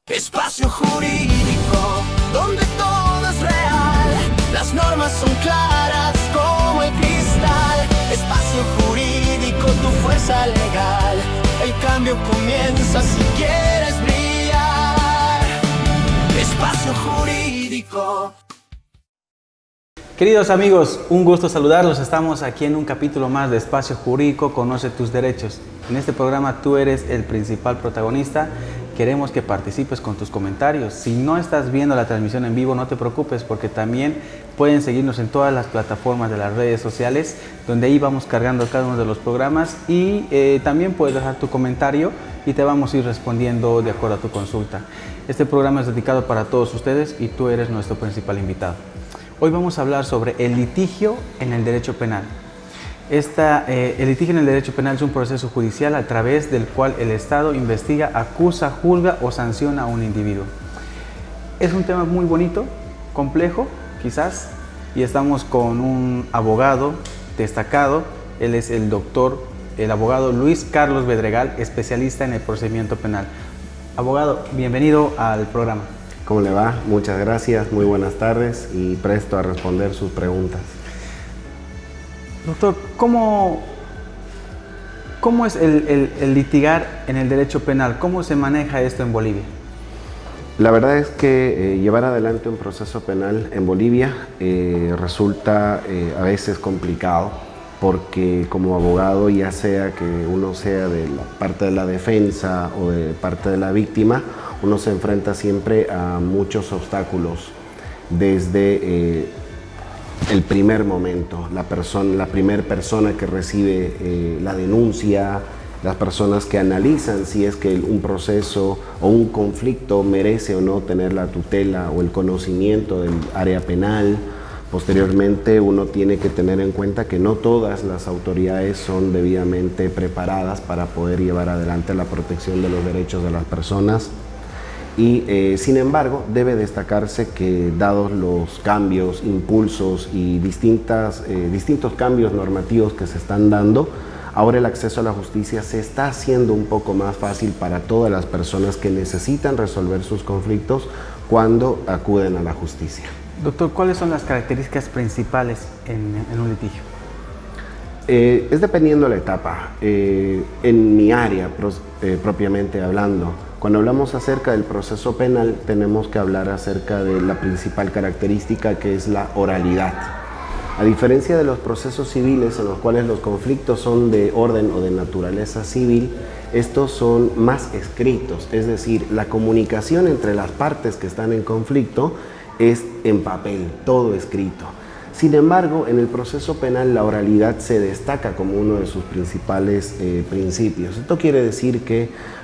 Espacio Jurídico, donde todo es real, las normas son claras como el cristal. Espacio Jurídico, tu fuerza legal, el cambio comienza si quieres brillar. Espacio Jurídico. Queridos amigos, un gusto saludarlos. Estamos aquí en un capítulo más de Espacio Jurídico, Conoce tus derechos. En este programa tú eres el principal protagonista. Queremos que participes con tus comentarios. Si no estás viendo la transmisión en vivo, no te preocupes, porque también pueden seguirnos en todas las plataformas de las redes sociales, donde ahí vamos cargando cada uno de los programas y también puedes dejar tu comentario y te vamos a ir respondiendo de acuerdo a tu consulta. Este programa es dedicado para todos ustedes y tú eres nuestro principal invitado. Hoy vamos a hablar sobre el litigio en el derecho penal. El litigio en el derecho penal es un proceso judicial a través del cual el Estado investiga, acusa, juzga o sanciona a un individuo. Es un tema muy bonito, complejo, quizás, y estamos con un abogado destacado. Él es el abogado Luis Carlos Bedregal, especialista en el procedimiento penal. Abogado, bienvenido al programa. ¿Cómo le va? Muchas gracias, muy buenas tardes y presto a responder sus preguntas. Doctor, ¿cómo es el litigar en el derecho penal? ¿Cómo se maneja esto en Bolivia? La verdad es que llevar adelante un proceso penal en Bolivia resulta a veces complicado, porque como abogado, ya sea que uno sea de la parte de la defensa o de parte de la víctima, uno se enfrenta siempre a muchos obstáculos desde el primer momento, la primera persona que recibe la denuncia, las personas que analizan si es que un proceso o un conflicto merece o no tener la tutela o el conocimiento del área penal. Posteriormente, uno tiene que tener en cuenta que no todas las autoridades son debidamente preparadas para poder llevar adelante la protección de los derechos de las personas. Y sin embargo, debe destacarse que dados los cambios, impulsos y distintos cambios normativos que se están dando, ahora el acceso a la justicia se está haciendo un poco más fácil para todas las personas que necesitan resolver sus conflictos cuando acuden a la justicia. Doctor, ¿cuáles son las características principales en un litigio? Es dependiendo la etapa. En mi área, propiamente hablando, cuando hablamos acerca del proceso penal, tenemos que hablar acerca de la principal característica, que es la oralidad. A diferencia de los procesos civiles, en los cuales los conflictos son de orden o de naturaleza civil, estos son más escritos, es decir, la comunicación entre las partes que están en conflicto es en papel, todo escrito. Sin embargo, en el proceso penal la oralidad se destaca como uno de sus principales principios. Esto quiere decir que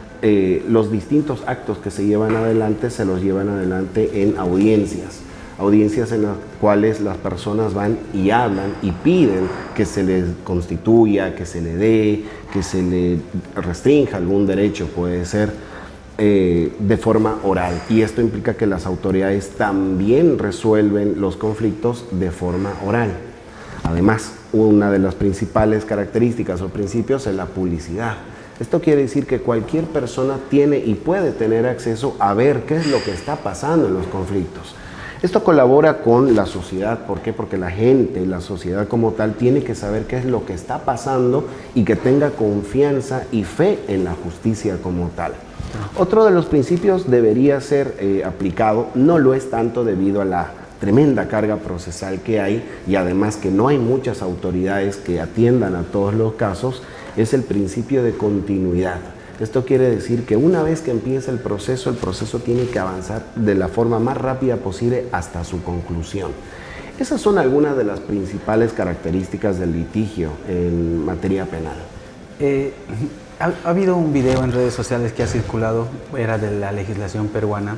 los distintos actos que se llevan adelante se los llevan adelante en audiencias en las cuales las personas van y hablan y piden que se les constituya, que se le dé, que se le restrinja algún derecho, puede ser de forma oral, y esto implica que las autoridades también resuelven los conflictos de forma oral. Además, una de las principales características o principios es la publicidad. Esto quiere decir que cualquier persona tiene y puede tener acceso a ver qué es lo que está pasando en los conflictos. Esto colabora con la sociedad. ¿Por qué? Porque la gente, la sociedad como tal, tiene que saber qué es lo que está pasando y que tenga confianza y fe en la justicia como tal. Otro de los principios debería ser aplicado, no lo es tanto debido a la tremenda carga procesal que hay y además que no hay muchas autoridades que atiendan a todos los casos, es el principio de continuidad. Esto quiere decir que una vez que empieza el proceso tiene que avanzar de la forma más rápida posible hasta su conclusión. Esas son algunas de las principales características del litigio en materia penal. Ha habido un video en redes sociales que ha circulado, era de la legislación peruana,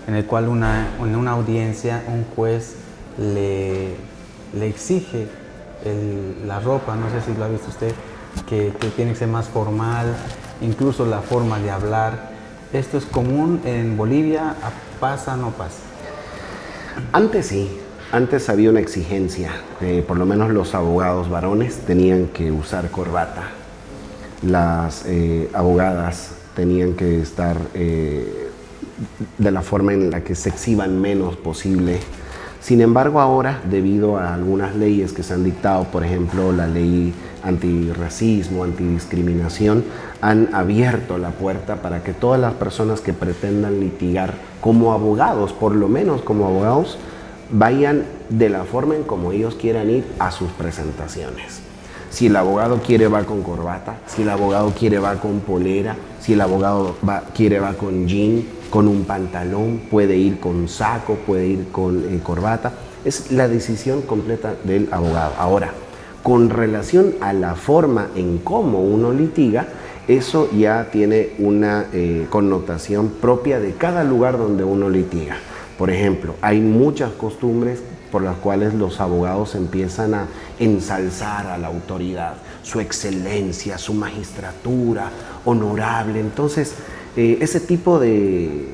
en el cual en una audiencia un juez le exige la ropa, no sé si lo ha visto usted, que tiene que ser más formal, incluso la forma de hablar. ¿Esto es común en Bolivia? ¿Pasa o no pasa? Antes sí, antes había una exigencia, por lo menos los abogados varones tenían que usar corbata. Las abogadas tenían que estar de la forma en la que se exhiban menos posible. Sin embargo, ahora, debido a algunas leyes que se han dictado, por ejemplo, la ley antirracismo, antidiscriminación, han abierto la puerta para que todas las personas que pretendan litigar como abogados, por lo menos como abogados, vayan de la forma en como ellos quieran ir a sus presentaciones. Si el abogado quiere, va con corbata. Si el abogado quiere, va con polera. Si el abogado quiere, va con jean, con un pantalón. Puede ir con saco, puede ir con corbata. Es la decisión completa del abogado. Ahora, con relación a la forma en cómo uno litiga, eso ya tiene una connotación propia de cada lugar donde uno litiga. Por ejemplo, hay muchas costumbres por las cuales los abogados empiezan a ensalzar a la autoridad, su excelencia, su magistratura, honorable. Entonces, ese tipo de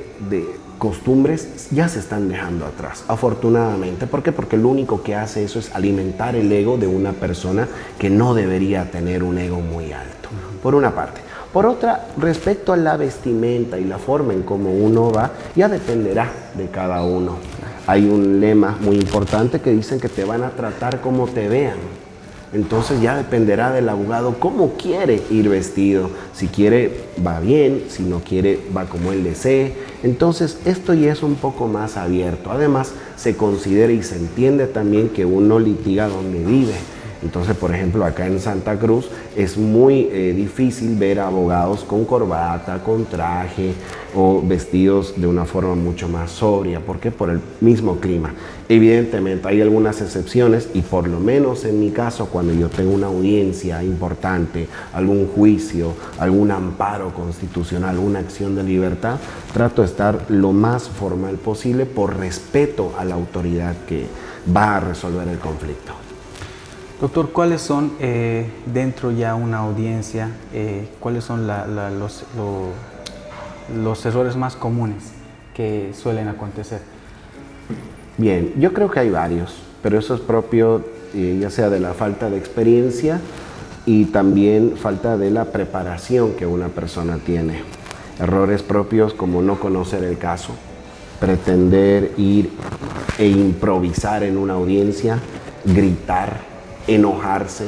costumbres ya se están dejando atrás, afortunadamente. ¿Por qué? Porque lo único que hace eso es alimentar el ego de una persona que no debería tener un ego muy alto, por una parte. Por otra, respecto a la vestimenta y la forma en cómo uno va, ya dependerá de cada uno. Hay un lema muy importante que dicen que te van a tratar como te vean. Entonces ya dependerá del abogado cómo quiere ir vestido. Si quiere, va bien. Si no quiere, va como él desee. Entonces esto ya es un poco más abierto. Además, se considera y se entiende también que uno litiga donde vive. Entonces, por ejemplo, acá en Santa Cruz es muy difícil ver abogados con corbata, con traje o vestidos de una forma mucho más sobria. ¿Por qué? Por el mismo clima. Evidentemente hay algunas excepciones y por lo menos en mi caso, cuando yo tengo una audiencia importante, algún juicio, algún amparo constitucional, una acción de libertad, trato de estar lo más formal posible por respeto a la autoridad que va a resolver el conflicto. Doctor, ¿cuáles son dentro ya una audiencia, cuáles son los errores más comunes que suelen acontecer? Bien, yo creo que hay varios, pero eso es propio ya sea de la falta de experiencia y también falta de la preparación que una persona tiene. Errores propios como no conocer el caso, pretender ir e improvisar en una audiencia, gritar, enojarse,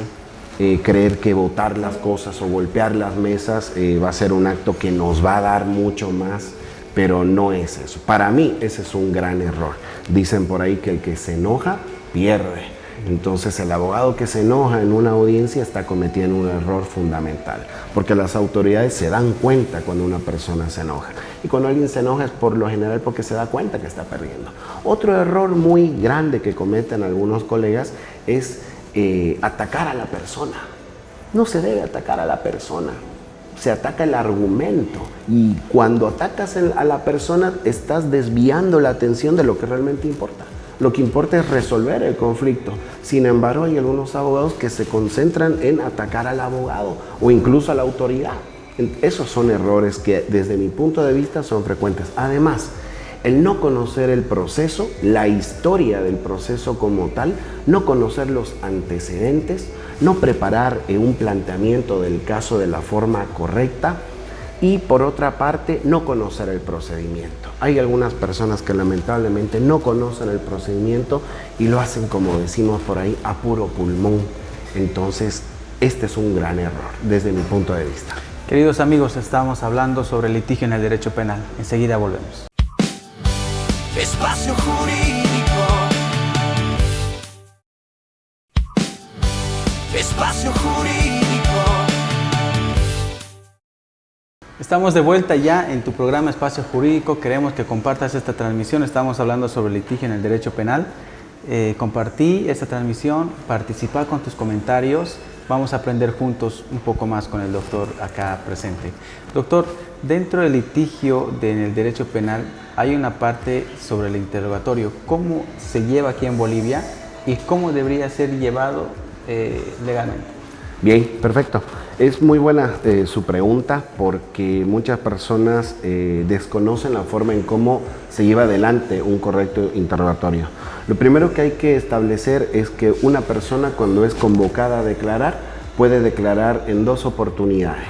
creer que botar las cosas o golpear las mesas va a ser un acto que nos va a dar mucho más, pero no es eso. Para mí ese es un gran error. Dicen por ahí que el que se enoja pierde. Entonces el abogado que se enoja en una audiencia está cometiendo un error fundamental, porque las autoridades se dan cuenta cuando una persona se enoja. Y cuando alguien se enoja es por lo general porque se da cuenta que está perdiendo. Otro error muy grande que cometen algunos colegas es atacar a la persona. No se debe atacar a la persona, se ataca el argumento, y cuando atacas a la persona estás desviando la atención de lo que realmente importa. Lo que importa es resolver el conflicto. Sin embargo, hay algunos abogados que se concentran en atacar al abogado o incluso a la autoridad. Esos son errores que desde mi punto de vista son frecuentes. Además, el no conocer el proceso, la historia del proceso como tal, no conocer los antecedentes, no preparar un planteamiento del caso de la forma correcta y, por otra parte, no conocer el procedimiento. Hay algunas personas que lamentablemente no conocen el procedimiento y lo hacen, como decimos por ahí, a puro pulmón. Entonces, este es un gran error desde mi punto de vista. Queridos amigos, estamos hablando sobre litigio en el derecho penal. Enseguida volvemos. Espacio Jurídico. Espacio Jurídico. Estamos de vuelta ya en tu programa Espacio Jurídico. Queremos que compartas esta transmisión. Estamos hablando sobre litigio en el derecho penal. Compartí esta transmisión, participa con tus comentarios. Vamos a aprender juntos un poco más con el doctor acá presente. Doctor, dentro del litigio en el derecho penal hay una parte sobre el interrogatorio. ¿Cómo se lleva aquí en Bolivia y cómo debería ser llevado legalmente? Bien, perfecto. Es muy buena su pregunta, porque muchas personas desconocen la forma en cómo se lleva adelante un correcto interrogatorio. Lo primero que hay que establecer es que una persona, cuando es convocada a declarar, puede declarar en 2 oportunidades,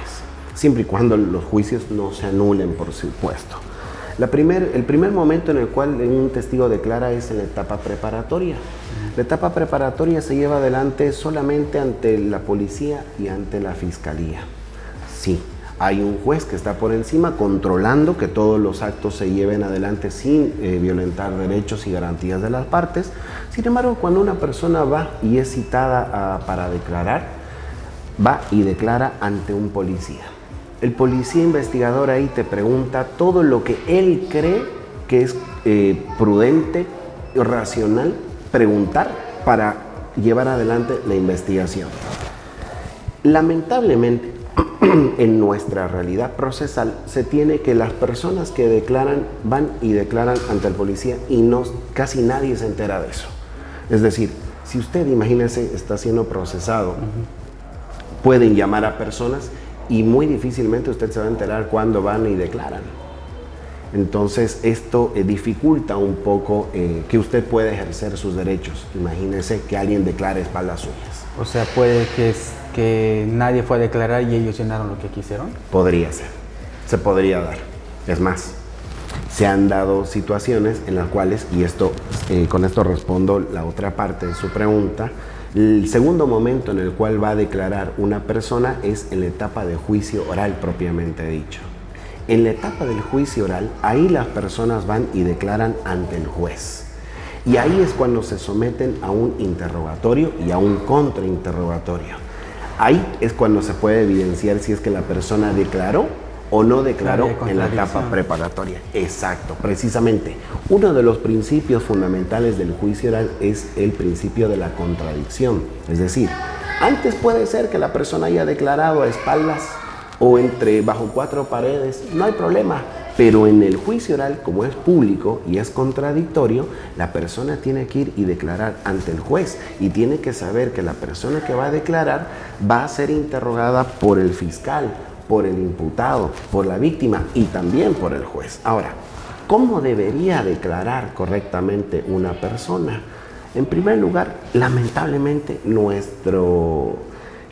siempre y cuando los juicios no se anulen, por supuesto. El primer momento en el cual un testigo declara es en la etapa preparatoria. La etapa preparatoria se lleva adelante solamente ante la policía y ante la fiscalía. Sí, hay un juez que está por encima controlando que todos los actos se lleven adelante sin violentar derechos y garantías de las partes. Sin embargo, cuando una persona va y es citada para declarar, va y declara ante un policía. El policía investigador ahí te pregunta todo lo que él cree que es prudente y racional preguntar para llevar adelante la investigación. Lamentablemente, en nuestra realidad procesal se tiene que las personas que declaran van y declaran ante el policía y casi nadie se entera de eso. Es decir, si usted, imagínese, está siendo procesado, pueden llamar a personas y muy difícilmente usted se va a enterar cuando van y declaran. Entonces esto dificulta un poco que usted pueda ejercer sus derechos. Imagínese que alguien declare espaldas suyas. O sea, puede que nadie fue a declarar y ellos llenaron lo que quisieron. Podría ser, se podría dar. Es más, se han dado situaciones en las cuales, y esto con esto respondo la otra parte de su pregunta, el segundo momento en el cual va a declarar una persona es en la etapa de juicio oral propiamente dicho. En la etapa del juicio oral, ahí las personas van y declaran ante el juez. Y ahí es cuando se someten a un interrogatorio y a un contrainterrogatorio. Ahí es cuando se puede evidenciar si es que la persona declaró o no declaró en la etapa preparatoria. Exacto, precisamente. Uno de los principios fundamentales del juicio oral es el principio de la contradicción. Es decir, antes puede ser que la persona haya declarado a espaldas o bajo cuatro paredes, no hay problema. Pero en el juicio oral, como es público y es contradictorio, la persona tiene que ir y declarar ante el juez y tiene que saber que la persona que va a declarar va a ser interrogada por el fiscal, por el imputado, por la víctima y también por el juez. Ahora, ¿cómo debería declarar correctamente una persona? En primer lugar, lamentablemente nuestro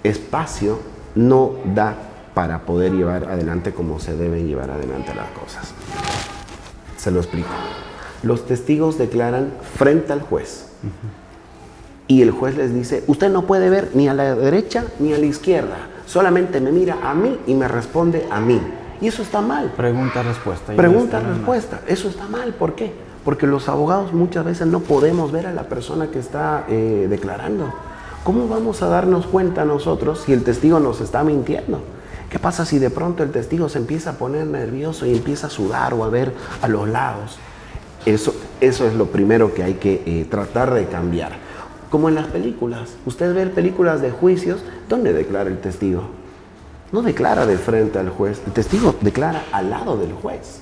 espacio no da para poder llevar adelante como se deben llevar adelante las cosas. Se lo explico. Los testigos declaran frente al juez. Y el juez les dice, usted no puede ver ni a la derecha ni a la izquierda. Solamente me mira a mí y me responde a mí. Y eso está mal. Pregunta-respuesta. Pregunta-respuesta. Eso está mal. ¿Por qué? Porque los abogados muchas veces no podemos ver a la persona que está declarando. ¿Cómo vamos a darnos cuenta nosotros si el testigo nos está mintiendo? ¿Qué pasa si de pronto el testigo se empieza a poner nervioso y empieza a sudar o a ver a los lados? Eso es lo primero que hay que tratar de cambiar. Como en las películas. Usted ve películas de juicios, ¿dónde declara el testigo? No declara de frente al juez. El testigo declara al lado del juez.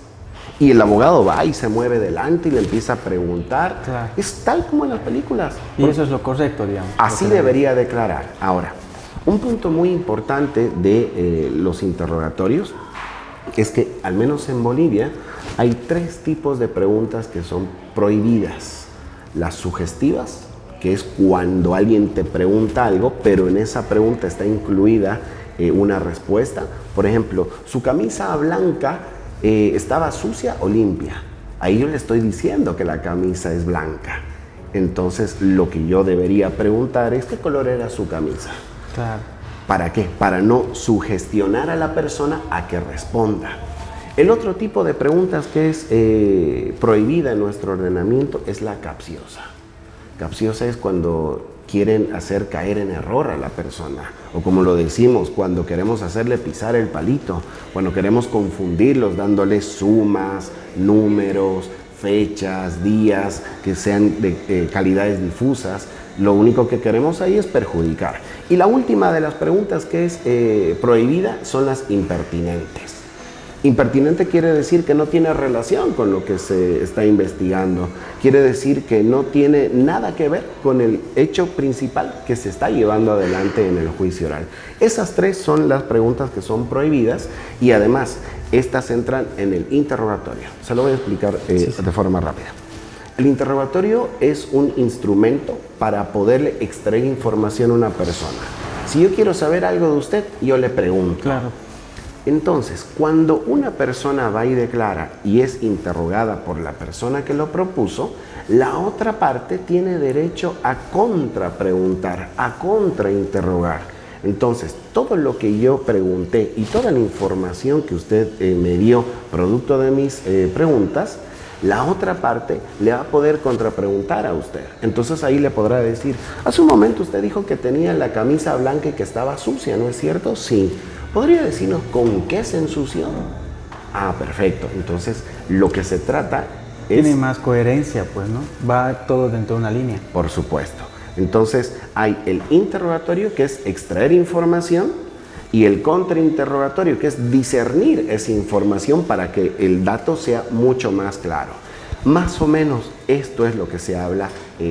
Y el abogado va y se mueve delante y le empieza a preguntar. Claro. Es tal como en las películas. Y eso es lo correcto, digamos. Así debería declarar. Ahora, un punto muy importante de los interrogatorios es que, al menos en Bolivia, hay tres tipos de preguntas que son prohibidas. Las sugestivas, que es cuando alguien te pregunta algo, pero en esa pregunta está incluida una respuesta. Por ejemplo, ¿su camisa blanca estaba sucia o limpia? Ahí yo le estoy diciendo que la camisa es blanca. Entonces, lo que yo debería preguntar es ¿qué color era su camisa? Claro. ¿Para qué? Para no sugestionar a la persona a que responda. El otro tipo de preguntas que es prohibida en nuestro ordenamiento es la capciosa. Capciosa es cuando quieren hacer caer en error a la persona, o como lo decimos, cuando queremos hacerle pisar el palito, cuando queremos confundirlos dándole sumas, números, fechas, días que sean de calidades difusas. Lo único que queremos ahí es perjudicar. Y la última de las preguntas que es prohibida son las impertinentes. Impertinente quiere decir que no tiene relación con lo que se está investigando. Quiere decir que no tiene nada que ver con el hecho principal que se está llevando adelante en el juicio oral. Esas tres son las preguntas que son prohibidas y además estas entran en el interrogatorio. Se lo voy a explicar de forma rápida. El interrogatorio es un instrumento para poderle extraer información a una persona. Si yo quiero saber algo de usted, yo le pregunto. Claro. Entonces, cuando una persona va y declara y es interrogada por la persona que lo propuso, la otra parte tiene derecho a contrapreguntar, a contrainterrogar. Entonces, todo lo que yo pregunté y toda la información que usted me dio producto de mis preguntas, la otra parte le va a poder contrapreguntar a usted. Entonces ahí le podrá decir, hace un momento usted dijo que tenía la camisa blanca y que estaba sucia, ¿no es cierto? Sí. ¿Podría decirnos con qué se ensució? Ah, perfecto. Entonces, lo que se trata es... Tiene más coherencia, pues, ¿no? Va todo dentro de una línea. Por supuesto. Entonces, hay el interrogatorio, que es extraer información, y el contrainterrogatorio, que es discernir esa información para que el dato sea mucho más claro. Más o menos esto es lo que se habla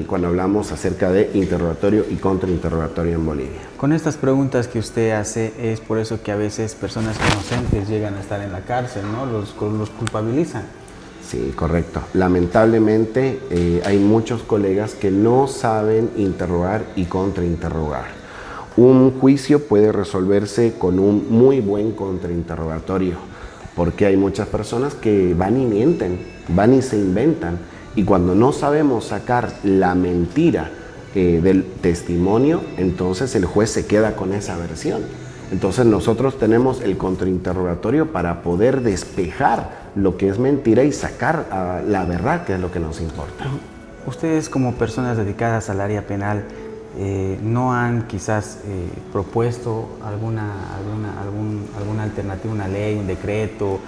cuando hablamos acerca de interrogatorio y contrainterrogatorio en Bolivia. Con estas preguntas que usted hace, es por eso que a veces personas inocentes llegan a estar en la cárcel, ¿no? Los culpabilizan. Sí, correcto. Lamentablemente hay muchos colegas que no saben interrogar y contrainterrogar. Un juicio puede resolverse con un muy buen contrainterrogatorio, porque hay muchas personas que van y mienten, van y se inventan, y cuando no sabemos sacar la mentira del testimonio, entonces el juez se queda con esa versión. Entonces nosotros tenemos el contrainterrogatorio para poder despejar lo que es mentira y sacar la verdad, que es lo que nos importa. Ustedes, como personas dedicadas al área penal, ¿no han quizás propuesto alguna alternativa, una ley, un decreto,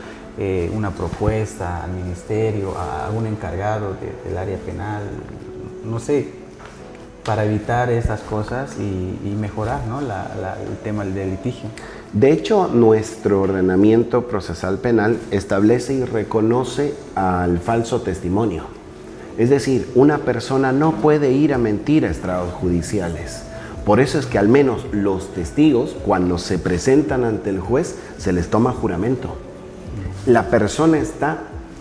una propuesta al ministerio, a algún encargado del área penal, no sé, para evitar esas cosas y mejorar, ¿no? el tema del litigio? De hecho, nuestro ordenamiento procesal penal establece y reconoce al falso testimonio. Es decir, una persona no puede ir a mentir a estrados judiciales. Por eso es que al menos los testigos, cuando se presentan ante el juez, se les toma juramento. La persona está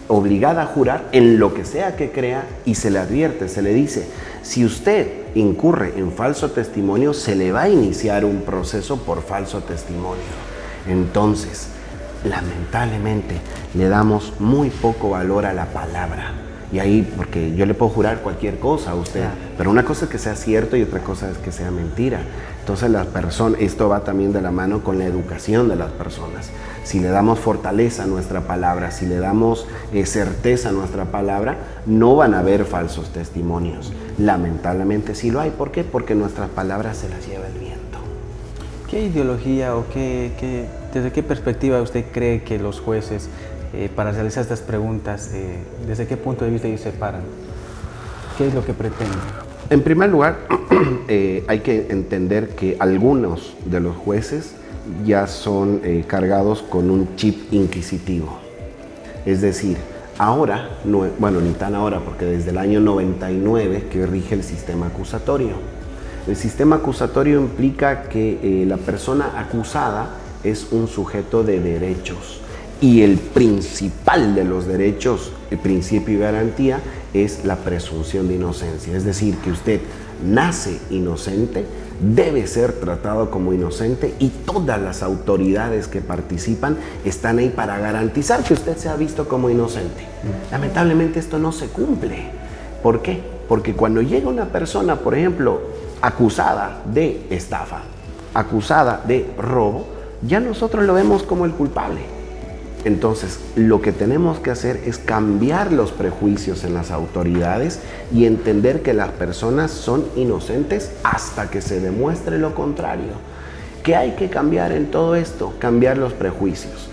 obligada a jurar en lo que sea que crea y se le advierte, se le dice, si usted incurre en falso testimonio, se le va a iniciar un proceso por falso testimonio. Entonces, lamentablemente, le damos muy poco valor a la palabra. Y ahí, porque yo le puedo jurar cualquier cosa a usted, pero una cosa es que sea cierto y otra cosa es que sea mentira. Entonces las personas, esto va también de la mano con la educación de las personas. Si le damos fortaleza a nuestra palabra, si le damos certeza a nuestra palabra, no van a haber falsos testimonios. Lamentablemente sí lo hay. ¿Por qué? Porque nuestras palabras se las lleva el viento. ¿Qué ideología o desde qué perspectiva usted cree que los jueces, para realizar estas preguntas, desde qué punto de vista ellos se paran? ¿Qué es lo que pretenden? En primer lugar, hay que entender que algunos de los jueces ya son cargados con un chip inquisitivo. Es decir, ahora, bueno, ni tan ahora, porque desde el año 99 que rige el sistema acusatorio. El sistema acusatorio implica que la persona acusada es un sujeto de derechos. Y el principal de los derechos, el principio y garantía, es la presunción de inocencia. Es decir, que usted nace inocente, debe ser tratado como inocente y todas las autoridades que participan están ahí para garantizar que usted sea visto como inocente. Lamentablemente esto no se cumple. ¿Por qué? Porque cuando llega una persona, por ejemplo, acusada de estafa, acusada de robo, ya nosotros lo vemos como el culpable. Entonces, lo que tenemos que hacer es cambiar los prejuicios en las autoridades y entender que las personas son inocentes hasta que se demuestre lo contrario. ¿Qué hay que cambiar en todo esto? Cambiar los prejuicios.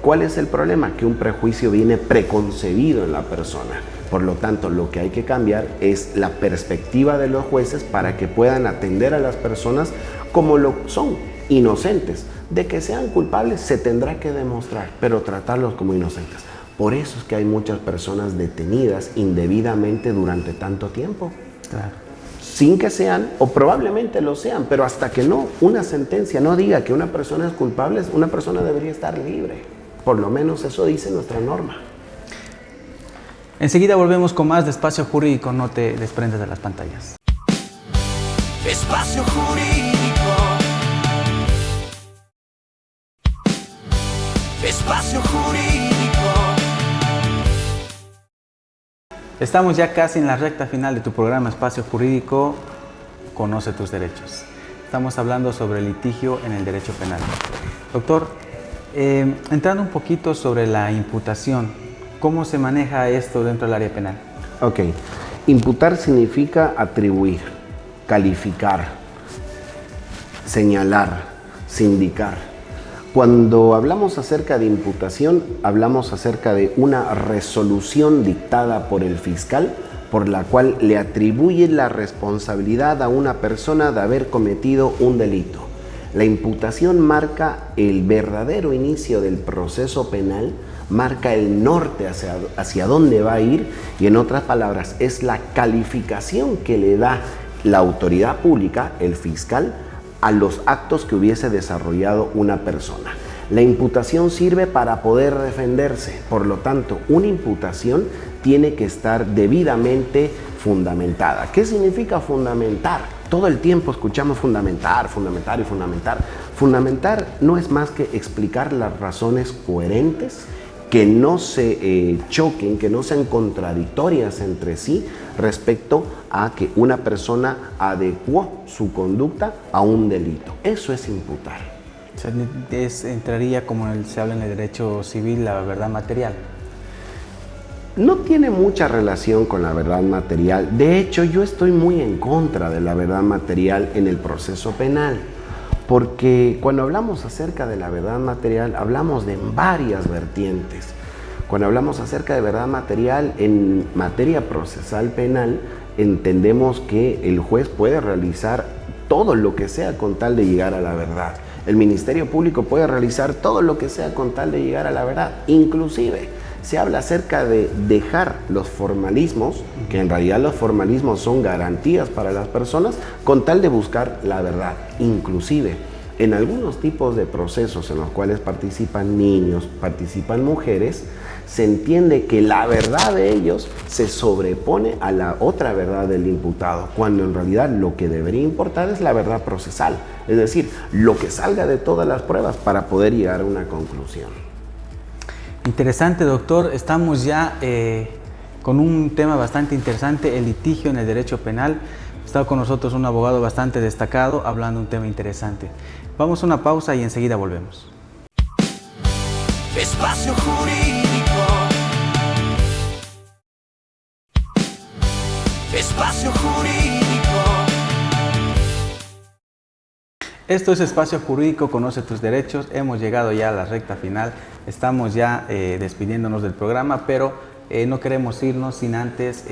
¿Cuál es el problema? Que un prejuicio viene preconcebido en la persona. Por lo tanto, lo que hay que cambiar es la perspectiva de los jueces para que puedan atender a las personas como lo son, inocentes. De que sean culpables se tendrá que demostrar, pero tratarlos como inocentes. Por eso es que hay muchas personas detenidas indebidamente durante tanto tiempo. Claro. Sin que sean, o probablemente lo sean, pero hasta que no una sentencia no diga que una persona es culpable, una persona debería estar libre. Por lo menos eso dice nuestra norma. Enseguida volvemos con más de Espacio Jurídico, no te desprendas de las pantallas. Espacio Jurídico. Espacio Jurídico. Estamos ya casi en la recta final de tu programa Espacio Jurídico, Conoce tus derechos. Estamos hablando sobre litigio en el derecho penal. Doctor, entrando un poquito sobre la imputación, ¿cómo se maneja esto dentro del área penal? Ok, imputar significa atribuir, calificar, señalar, sindicar. Cuando hablamos acerca de imputación, hablamos acerca de una resolución dictada por el fiscal por la cual le atribuye la responsabilidad a una persona de haber cometido un delito. La imputación marca el verdadero inicio del proceso penal, marca el norte hacia dónde va a ir y, en otras palabras, es la calificación que le da la autoridad pública, el fiscal, a los actos que hubiese desarrollado una persona. La imputación sirve para poder defenderse, por lo tanto, una imputación tiene que estar debidamente fundamentada. ¿Qué significa fundamentar? Todo el tiempo escuchamos fundamentar, fundamentar y fundamentar. Fundamentar no es más que explicar las razones coherentes, que no se choquen, que no sean contradictorias entre sí respecto a que una persona adecuó su conducta a un delito. Eso es imputar. O sea, entraría, como se habla en el derecho civil, la verdad material. No tiene mucha relación con la verdad material. De hecho, yo estoy muy en contra de la verdad material en el proceso penal. Porque cuando hablamos acerca de la verdad material, hablamos de varias vertientes. Cuando hablamos acerca de verdad material en materia procesal penal, entendemos que el juez puede realizar todo lo que sea con tal de llegar a la verdad. El Ministerio Público puede realizar todo lo que sea con tal de llegar a la verdad. Inclusive, se habla acerca de dejar los formalismos, que en realidad los formalismos son garantías para las personas, con tal de buscar la verdad. Inclusive, en algunos tipos de procesos en los cuales participan niños, participan mujeres, se entiende que la verdad de ellos se sobrepone a la otra verdad del imputado, cuando en realidad lo que debería importar es la verdad procesal, es decir, lo que salga de todas las pruebas para poder llegar a una conclusión. Interesante, doctor. Estamos ya con un tema bastante interesante, el litigio en el derecho penal. Ha estado con nosotros un abogado bastante destacado hablando de un tema interesante. Vamos a una pausa y enseguida volvemos. Espacio Jurídico. Espacio Jurídico. Esto es Espacio Jurídico, Conoce tus derechos. Hemos llegado ya a la recta final. Estamos ya despidiéndonos del programa, pero no queremos irnos sin antes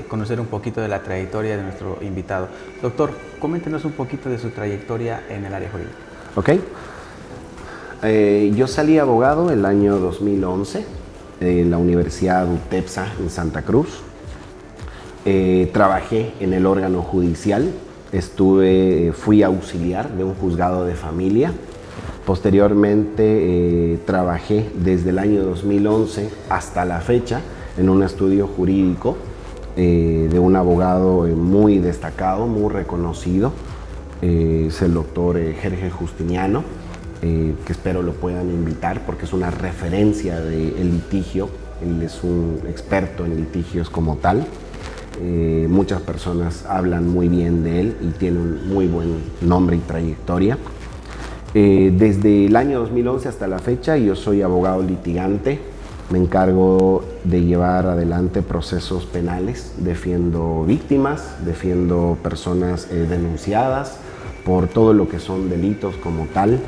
conocer un poquito de la trayectoria de nuestro invitado. Doctor, coméntenos un poquito de su trayectoria en el área jurídica. Ok. Yo salí abogado el año 2011 en la Universidad UTEPSA en Santa Cruz. Trabajé en el órgano judicial. Fui auxiliar de un juzgado de familia. Posteriormente trabajé desde el año 2011 hasta la fecha en un estudio jurídico de un abogado muy destacado, muy reconocido. Es el doctor Jorge Justiniano, que espero lo puedan invitar porque es una referencia del litigio. Él es un experto en litigios como tal. Muchas personas hablan muy bien de él y tiene un muy buen nombre y trayectoria. Desde el año 2011 hasta la fecha yo soy abogado litigante, me encargo de llevar adelante procesos penales, defiendo víctimas, defiendo personas denunciadas por todo lo que son delitos como tal,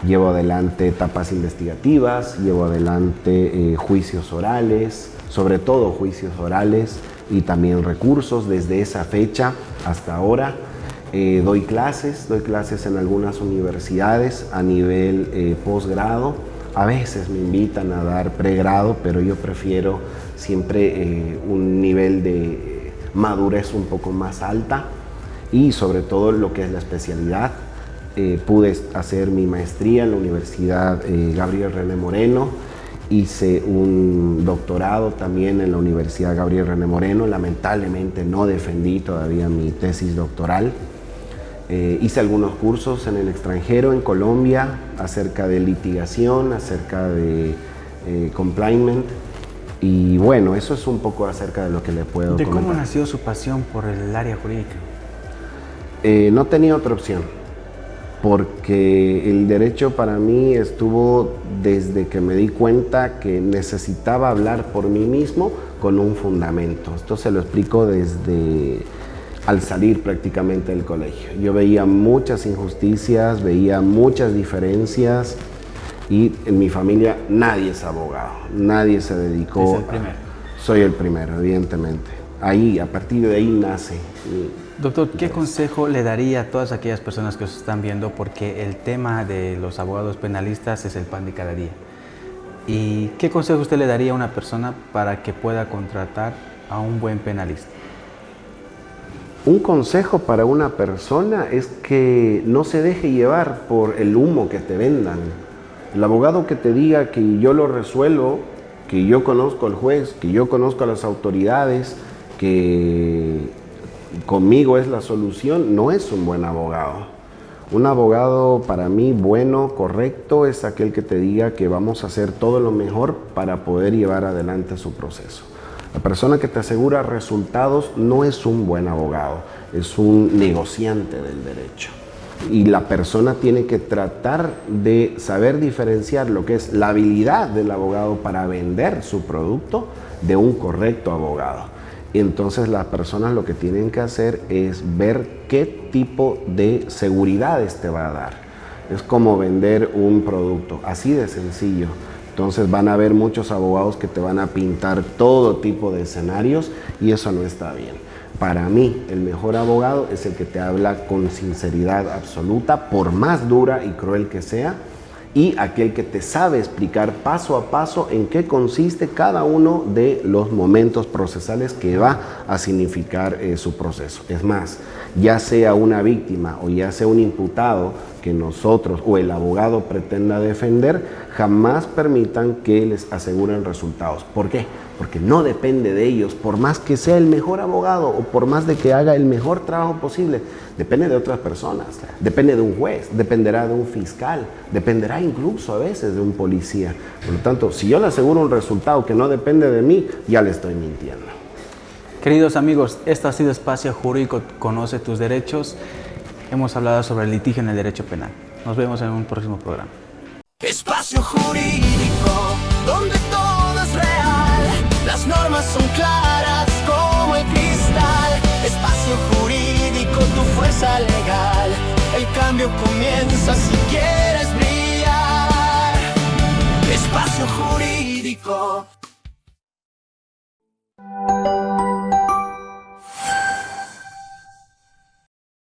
llevo adelante etapas investigativas, llevo adelante juicios orales, sobre todo juicios orales y también recursos desde esa fecha hasta ahora. Doy clases en algunas universidades a nivel posgrado. A veces me invitan a dar pregrado, pero yo prefiero siempre un nivel de madurez un poco más alta y sobre todo lo que es la especialidad. Pude hacer mi maestría en la Universidad Gabriel René Moreno. Hice un doctorado también en la Universidad Gabriel René Moreno. Lamentablemente no defendí todavía mi tesis doctoral. Hice algunos cursos en el extranjero, en Colombia, acerca de litigación, acerca de compliance. Y bueno, eso es un poco acerca de lo que le puedo ¿De comentar. cómo nació su pasión por el área jurídica? No tenía otra opción, porque el derecho para mí estuvo desde que me di cuenta que necesitaba hablar por mí mismo con un fundamento. Esto se lo explico desde al salir prácticamente del colegio. Yo veía muchas injusticias, veía muchas diferencias y en mi familia nadie es abogado, nadie se dedicó. ¿Es el primero? Soy el primero, evidentemente. Ahí, a partir de ahí nace. Doctor, ¿qué consejo le daría a todas aquellas personas que os están viendo? Porque el tema de los abogados penalistas es el pan de cada día. ¿Y qué consejo usted le daría a una persona para que pueda contratar a un buen penalista? Un consejo para una persona es que no se deje llevar por el humo que te vendan. El abogado que te diga que yo lo resuelvo, que yo conozco al juez, que yo conozco a las autoridades, que conmigo es la solución, no es un buen abogado. Un abogado para mí bueno, correcto, es aquel que te diga que vamos a hacer todo lo mejor para poder llevar adelante su proceso. La persona que te asegura resultados no es un buen abogado, es un negociante del derecho. Y la persona tiene que tratar de saber diferenciar lo que es la habilidad del abogado para vender su producto de un correcto abogado. Entonces las personas lo que tienen que hacer es ver qué tipo de seguridades te va a dar. Es como vender un producto, así de sencillo. Entonces van a haber muchos abogados que te van a pintar todo tipo de escenarios y eso no está bien. Para mí, el mejor abogado es el que te habla con sinceridad absoluta, por más dura y cruel que sea, y aquel que te sabe explicar paso a paso en qué consiste cada uno de los momentos procesales que va a significar su proceso. Es más, ya sea una víctima o ya sea un imputado que nosotros o el abogado pretenda defender, jamás permitan que les aseguren resultados. ¿Por qué? Porque no depende de ellos, por más que sea el mejor abogado o por más de que haga el mejor trabajo posible, depende de otras personas, depende de un juez, dependerá de un fiscal, dependerá incluso a veces de un policía. Por lo tanto, si yo le aseguro un resultado que no depende de mí, ya le estoy mintiendo. Queridos amigos, esto ha sido Espacio Jurídico, conoce tus derechos. Hemos hablado sobre el litigio en el derecho penal. Nos vemos en un próximo programa. Espacio Jurídico, donde todo es real, las normas son claras.